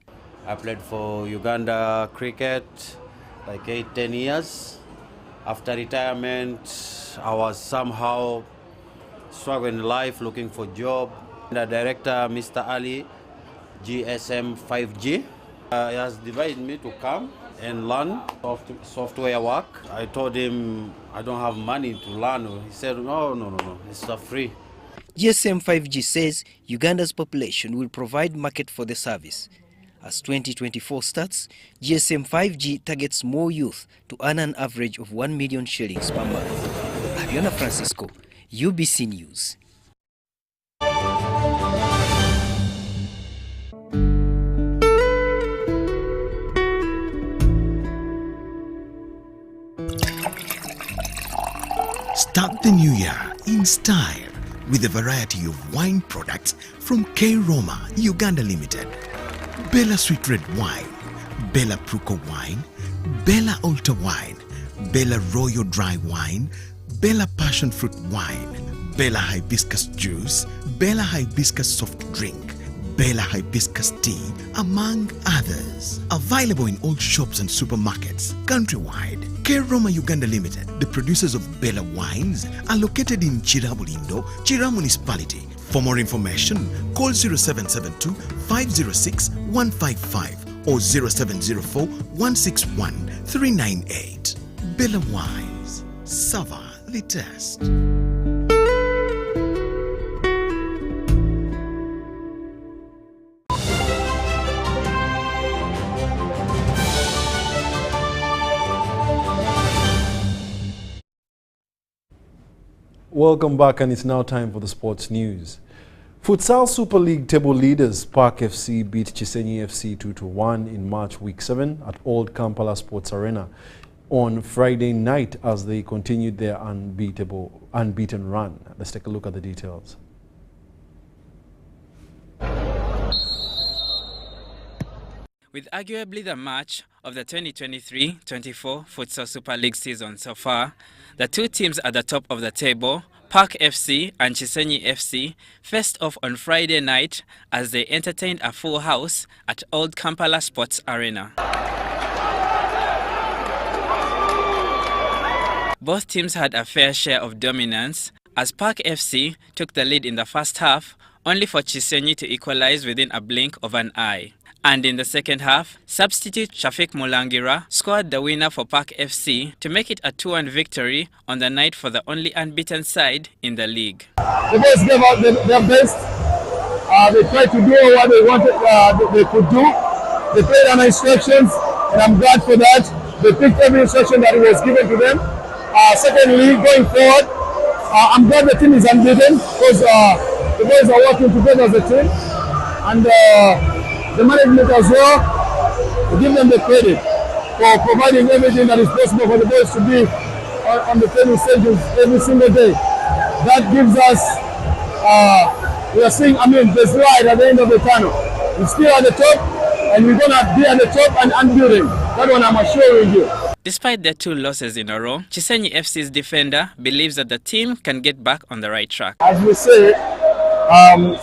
I played for Uganda cricket like 8-10 years. After retirement, I was somehow struggling in life, looking for a job. The director, Mr. Ali, GSM 5G, he has invited me to come and learn software work. I told him I don't have money to learn. He said, no, it's free. GSM 5G says Uganda's population will provide market for the service. As 2024 starts, GSM 5G targets more youth to earn an average of 1 million shillings per month. Ariana Francisco, UBC News. Start the new year in style with a variety of wine products from K Roma Uganda Limited. Bella Sweet Red Wine, Bella Pruko Wine, Bella Alta Wine, Bella Royal Dry Wine, Bella Passion Fruit Wine, Bella Hibiscus Juice, Bella Hibiscus Soft Drink, Bella Hibiscus Tea, among others. Available in all shops and supermarkets countrywide. K Roma Uganda Limited, the producers of Bella Wines, are located in Chirabulindo, Chira Municipality. For more information, call 0772 506 155 or 0704 161 398. Bella Wines, savor the taste. Welcome back, and it's now time for the sports news. Futsal Super League table leaders Park FC beat Chisenyi FC 2-1 in March Week 7 at Old Kampala Sports Arena on Friday night as they continued their unbeaten run. Let's take a look at the details. With arguably the match of the 2023-24 Futsal Super League season so far, the two teams at the top of the table, Park FC and Chisenyi FC, faced off on Friday night as they entertained a full house at Old Kampala Sports Arena. Both teams had a fair share of dominance as Park FC took the lead in the first half, only for Chisenyi to equalize within a blink of an eye. And in the second half, substitute Shafik Mulangira scored the winner for Park FC to make it a 2-1 victory on the night for the only unbeaten side in the league. The boys gave out their best. They tried to do what they wanted, they could do. They played under instructions. and I'm glad for that. They picked every instruction that was given to them. Secondly, going forward, I'm glad the team is unbeaten because the boys are working together as a team, and the management as well, we give them the credit for providing everything that is possible for the boys to be on the training stages every single day. That gives us, we are seeing, there's light at the end of the tunnel. We're still at the top, and we're going to be at the top and unbuilding. That one I'm assuring you. Despite their 2 losses in a row, Chisenyi FC's defender believes that the team can get back on the right track. As we say,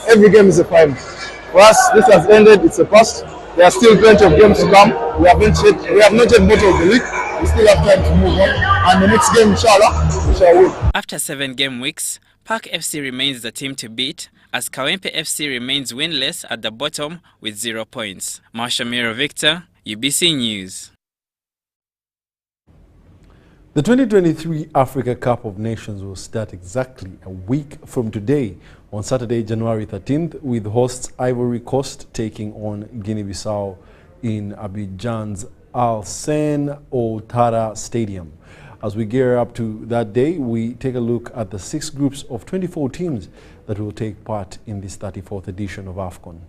every game is a final. For us, this has ended, it's a past. There are still plenty of games to come. We have not yet bottled the league. We still have time to move on. And the next game, inshallah, we shall win. After 7 game weeks, Park FC remains the team to beat, as Kawempe FC remains winless at the bottom with 0 points. Marshamiro Victor, UBC News. The 2023 Africa Cup of Nations will start exactly a week from today on Saturday, January 13th, with hosts Ivory Coast taking on Guinea-Bissau in Abidjan's Alassane Ouattara Stadium. As we gear up to that day, we take a look at the 6 groups of 24 teams that will take part in this 34th edition of AFCON.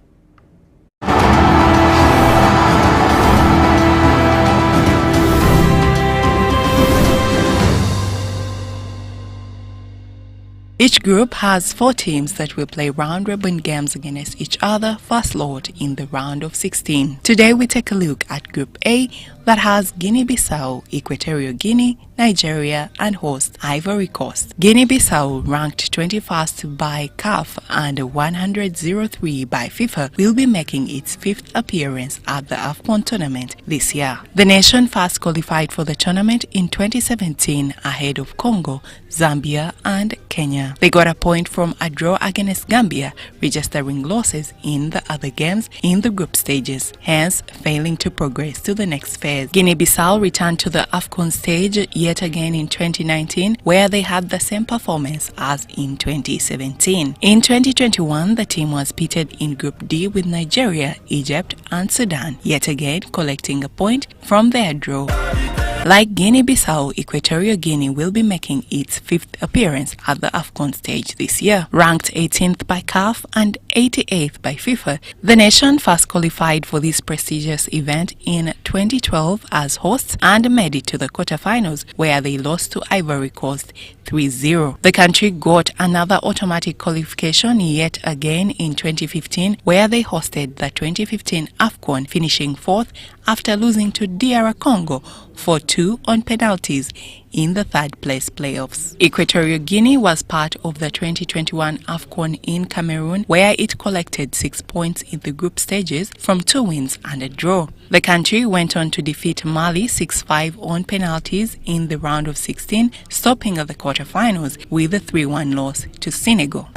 Each group has 4 teams that will play round-robin games against each other first lot in the round of 16. Today we take a look at Group A that has Guinea-Bissau, Equatorial Guinea, Nigeria and host Ivory Coast. Guinea-Bissau, ranked 21st by CAF and 103 by FIFA, will be making its 5th appearance at the AFCON tournament this year. The nation first qualified for the tournament in 2017 ahead of Congo, Zambia and Kenya. They got a point from a draw against Gambia, registering losses in the other games in the group stages, hence failing to progress to the next phase. Guinea-Bissau returned to the AFCON stage yet again in 2019, where they had the same performance as in 2017. In 2021, the team was pitted in Group D with Nigeria, Egypt and Sudan, yet again collecting a point from their draw. Like Guinea-Bissau, Equatorial Guinea will be making its 5th appearance at the AFCON stage this year. Ranked 18th by CAF and 88th by FIFA, the nation first qualified for this prestigious event in 2012 as hosts and made it to the quarterfinals, where they lost to Ivory Coast 3-0. The country got another automatic qualification yet again in 2015, where they hosted the 2015 AFCON, finishing 4th after losing to DR Congo 4-2 on penalties in the 3rd place playoffs. Equatorial Guinea was part of the 2021 AFCON in Cameroon, where it collected 6 points in the group stages from 2 wins and a draw. The country went on to defeat Mali 6-5 on penalties in the round of 16, stopping at the quarterfinals with a 3-1 loss to Senegal.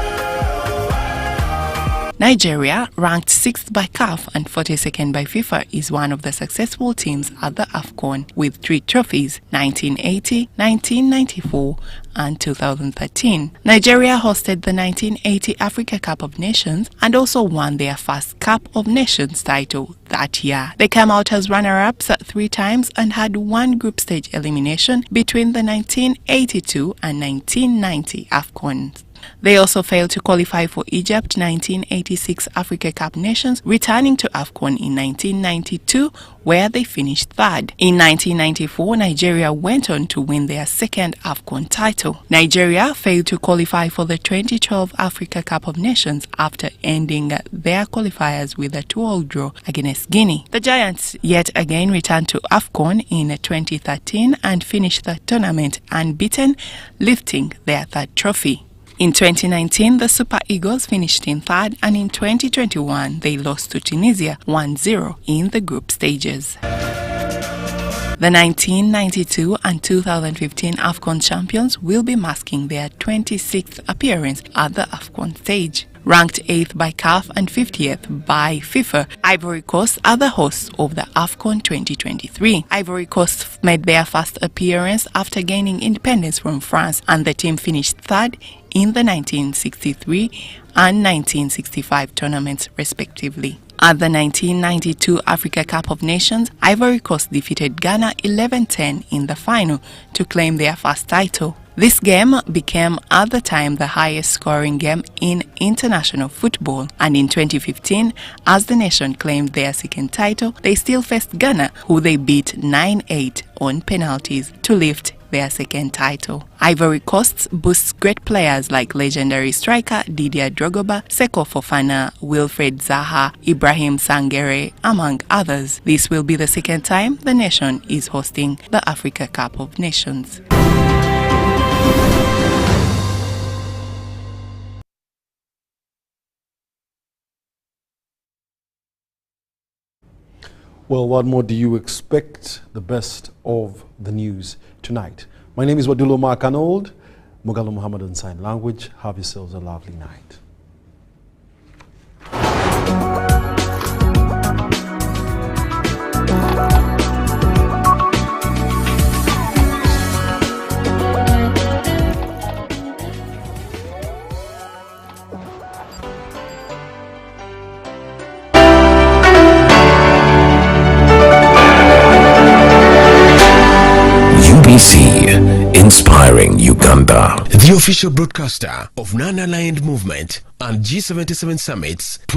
Nigeria, ranked 6th by CAF and 42nd by FIFA, is one of the successful teams at the AFCON with 3 trophies: 1980, 1994 and 2013. Nigeria hosted the 1980 Africa Cup of Nations and also won their first Cup of Nations title that year. They came out as runner-ups 3 times and had 1 group stage elimination between the 1982 and 1990 AFCONs. They also failed to qualify for Egypt 1986 Africa Cup Nations, returning to AFCON in 1992, where they finished 3rd. In 1994, Nigeria went on to win their 2nd AFCON title. Nigeria failed to qualify for the 2012 Africa Cup of Nations after ending their qualifiers with a 2-2 draw against Guinea. The Giants yet again returned to AFCON in 2013 and finished the tournament unbeaten, lifting their 3rd trophy. In 2019, the Super Eagles finished in 3rd, and in 2021, they lost to Tunisia 1-0 in the group stages. The 1992 and 2015 AFCON champions will be masking their 26th appearance at the AFCON stage. Ranked 8th by CAF and 50th by FIFA, Ivory Coast are the hosts of the AFCON 2023. Ivory Coast made their first appearance after gaining independence from France, and the team finished 3rd in the 1963 and 1965 tournaments respectively. At the 1992 Africa Cup of Nations, Ivory Coast defeated Ghana 11-10 in the final to claim their first title. This game became at the time the highest scoring game in international football, and in 2015, as the nation claimed their second title, they still faced Ghana, who they beat 9-8 on penalties to lift their second title. Ivory Coast boasts great players like legendary striker Didier Drogba, Seko Fofana, Wilfred Zaha, Ibrahim Sangare, among others. This will be the second time the nation is hosting the Africa Cup of Nations. Well, what more do you expect? The best of the news tonight. My name is Wadulo Mark Arnold, Mogalo Muhammad in Sign Language. Have yourselves a lovely night. Inspiring Uganda. The official broadcaster of Nana Land Movement and G77 Summits